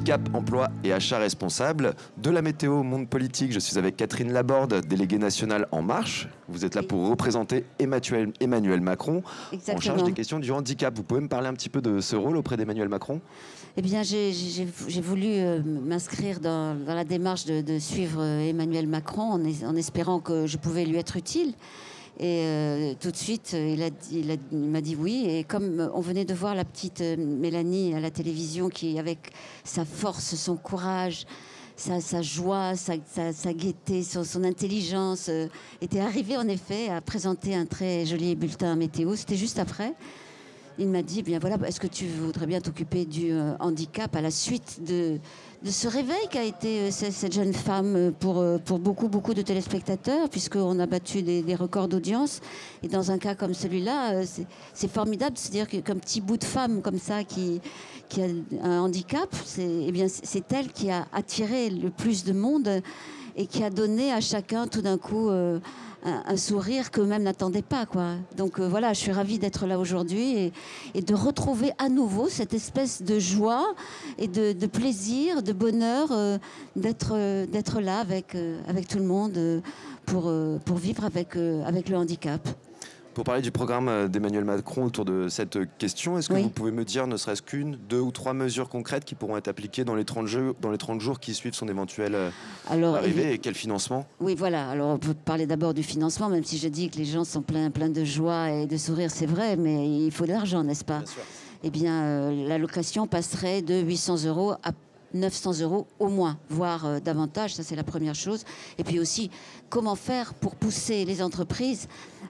Handicap, emploi et achat responsable. De la météo au monde politique, je suis avec Catherine Laborde, déléguée nationale En Marche. Vous êtes là pour représenter Emmanuel Macron, Exactement. en charge des questions du handicap. Vous pouvez me parler un petit peu de ce rôle auprès d'Emmanuel Macron ? Eh bien, j'ai voulu m'inscrire dans la démarche de suivre Emmanuel Macron en espérant que je pouvais lui être utile. Et tout de suite, il m'a dit oui. Et comme on venait de voir la petite Mélanie à la télévision, qui, avec sa force, son courage, sa joie, sa gaieté, son intelligence, était arrivée en effet à présenter un très joli bulletin météo. C'était juste après. Il m'a dit, bien voilà, est-ce que tu voudrais bien t'occuper du handicap à la suite de ce réveil qu'a été cette jeune femme pour beaucoup de téléspectateurs, puisqu'on a battu des records d'audience. Et dans un cas comme celui-là, c'est formidable de se dire qu'un petit bout de femme comme ça qui a un handicap, c'est elle qui a attiré le plus de monde et qui a donné à chacun tout d'un coup un sourire qu'eux-mêmes n'attendaient pas, quoi. Donc voilà, je suis ravie d'être là aujourd'hui et de retrouver à nouveau cette espèce de joie et de plaisir, de bonheur d'être là avec tout le monde pour vivre avec le handicap. Pour parler du programme d'Emmanuel Macron autour de cette question, est-ce que vous pouvez me dire ne serait-ce qu'une, 2 ou 3 mesures concrètes qui pourront être appliquées dans les 30 jours qui suivent son éventuelle arrivée, et quel financement ? Oui, voilà. Alors on peut parler d'abord du financement, même si je dis que les gens sont pleins de joie et de sourire, c'est vrai, mais il faut de l'argent, n'est-ce pas ? Bien sûr. Eh bien, l'allocation passerait de 800 € à 900 € au moins, voire davantage, ça c'est la première chose. Et puis aussi, comment faire pour pousser les entreprises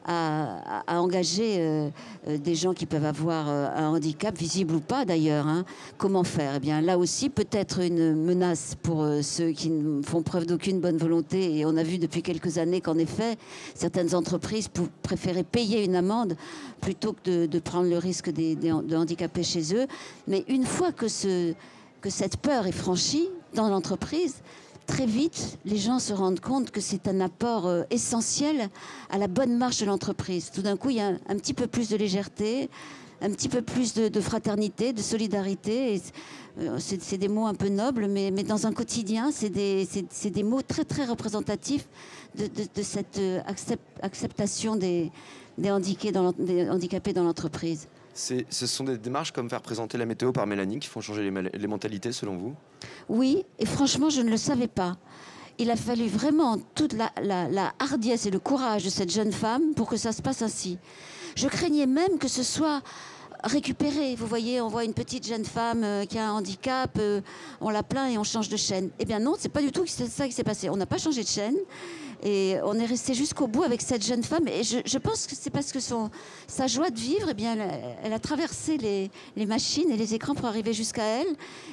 à engager des gens qui peuvent avoir un handicap, visible ou pas d'ailleurs, hein. Comment faire ? Eh bien là aussi, peut-être une menace pour ceux qui ne font preuve d'aucune bonne volonté. Et on a vu depuis quelques années qu'en effet, certaines entreprises préféraient payer une amende plutôt que de prendre le risque de handicaper chez eux. Mais une fois que cette peur est franchie dans l'entreprise, très vite, les gens se rendent compte que c'est un apport essentiel à la bonne marche de l'entreprise. Tout d'un coup, il y a un petit peu plus de légèreté, un petit peu plus de fraternité, de solidarité. C'est des mots un peu nobles, mais dans un quotidien, c'est des mots très, très représentatifs de cette acceptation des handicapés dans l'entreprise. Ce sont des démarches comme faire présenter la météo par Mélanie qui font changer les mentalités selon vous ? Oui, et franchement, je ne le savais pas. Il a fallu vraiment toute la hardiesse et le courage de cette jeune femme pour que ça se passe ainsi. Je craignais même que ce soit récupéré. Vous voyez, on voit une petite jeune femme qui a un handicap, on la plaint et on change de chaîne. Eh bien non, c'est pas du tout ça qui s'est passé. On n'a pas changé de chaîne. Et on est resté jusqu'au bout avec cette jeune femme. Et je pense que c'est parce que sa joie de vivre, eh bien, elle a traversé les machines et les écrans pour arriver jusqu'à elle.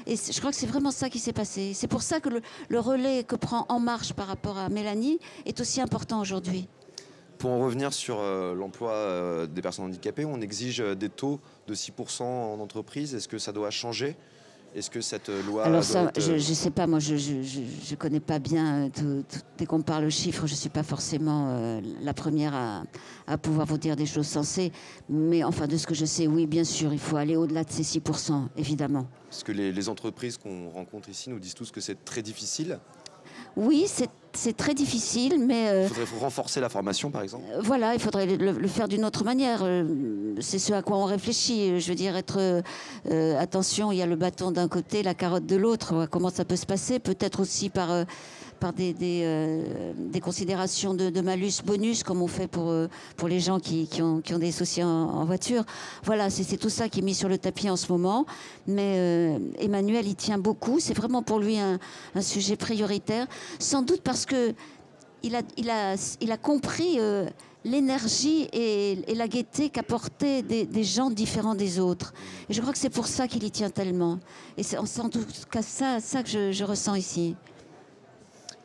Et je crois que c'est vraiment ça qui s'est passé. C'est pour ça que le relais que prend En Marche par rapport à Mélanie est aussi important aujourd'hui. Pour en revenir sur l'emploi des personnes handicapées, on exige des taux de 6% en entreprise. Est-ce que ça doit changer ? Est-ce que cette loi... Alors ça, je ne sais pas, moi je connais pas bien, dès qu'on parle chiffres, je ne suis pas forcément la première à pouvoir vous dire des choses sensées. Mais enfin, de ce que je sais, oui, bien sûr, il faut aller au-delà de ces 6%, évidemment. Parce que les entreprises qu'on rencontre ici nous disent tous que c'est très difficile. Oui, c'est très difficile, mais... Il faudrait renforcer la formation, par exemple. Voilà, il faudrait le faire d'une autre manière. C'est ce à quoi on réfléchit. Je veux dire, attention, il y a le bâton d'un côté, la carotte de l'autre. Comment ça peut se passer ? Peut-être aussi par des considérations de malus, bonus, comme on fait pour les gens qui ont des soucis en voiture. Voilà, c'est tout ça qui est mis sur le tapis en ce moment. Mais Emmanuel y tient beaucoup. C'est vraiment pour lui un sujet prioritaire. Sans doute parce que il a compris l'énergie et la gaieté qu'apportaient des gens différents des autres. Et je crois que c'est pour ça qu'il y tient tellement. Et c'est en tout cas ça que je ressens ici.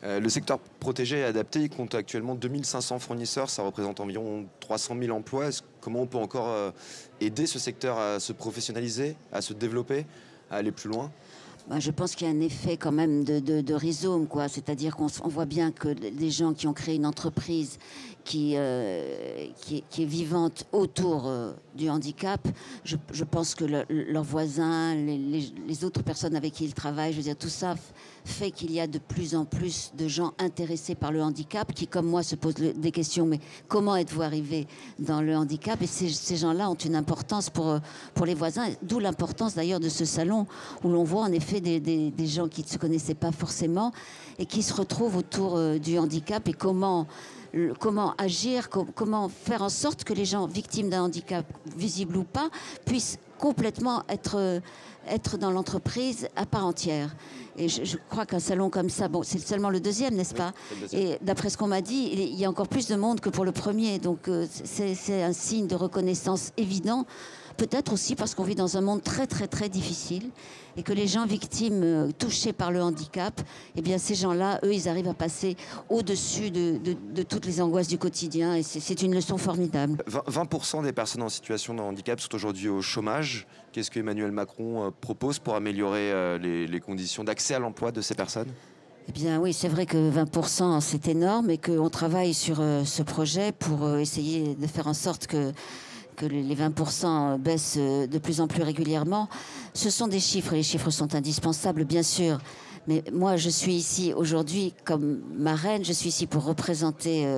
Le secteur protégé et adapté, il compte actuellement 2500 fournisseurs, ça représente environ 300 000 emplois. Comment on peut encore aider ce secteur à se professionnaliser, à se développer, à aller plus loin ? Je pense qu'il y a un effet quand même de rhizome, quoi. C'est-à-dire qu'on voit bien que les gens qui ont créé une entreprise qui est vivante autour du handicap, je pense que leurs voisins, les autres personnes avec qui ils travaillent, je veux dire, tout ça fait qu'il y a de plus en plus de gens intéressés par le handicap qui, comme moi, se posent des questions. Mais comment êtes-vous arrivé dans le handicap? Et ces gens-là ont une importance pour les voisins, d'où l'importance d'ailleurs de ce salon où l'on voit en effet des gens qui ne se connaissaient pas forcément et qui se retrouvent autour du handicap et comment agir, comment faire en sorte que les gens victimes d'un handicap, visible ou pas, puissent complètement être dans l'entreprise à part entière. Et je crois qu'un salon comme ça, bon, c'est seulement le deuxième, n'est-ce pas? Et d'après ce qu'on m'a dit, il y a encore plus de monde que pour le premier. Donc c'est un signe de reconnaissance évident. Peut-être aussi parce qu'on vit dans un monde très, très, très difficile et que les gens victimes touchés par le handicap, eh bien, ces gens-là, eux, ils arrivent à passer au-dessus de toutes les angoisses du quotidien et c'est une leçon formidable. 20% des personnes en situation de handicap sont aujourd'hui au chômage. Qu'est-ce qu'Emmanuel Macron propose pour améliorer les conditions d'accès à l'emploi de ces personnes ? Eh bien oui, c'est vrai que 20% c'est énorme et qu'on travaille sur ce projet pour essayer de faire en sorte que les 20% baissent de plus en plus régulièrement. Ce sont des chiffres, et les chiffres sont indispensables, bien sûr. Mais moi, je suis ici aujourd'hui comme marraine, je suis ici pour représenter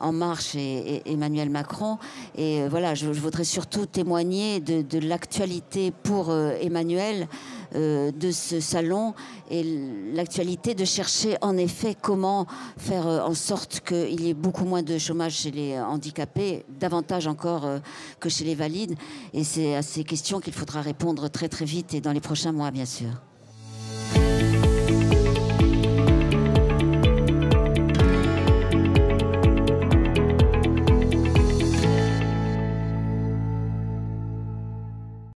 En Marche et Emmanuel Macron. Et voilà, je voudrais surtout témoigner de l'actualité pour Emmanuel de ce salon et l'actualité de chercher en effet comment faire en sorte qu'il y ait beaucoup moins de chômage chez les handicapés, davantage encore que chez les valides. Et c'est à ces questions qu'il faudra répondre très très vite et dans les prochains mois, bien sûr.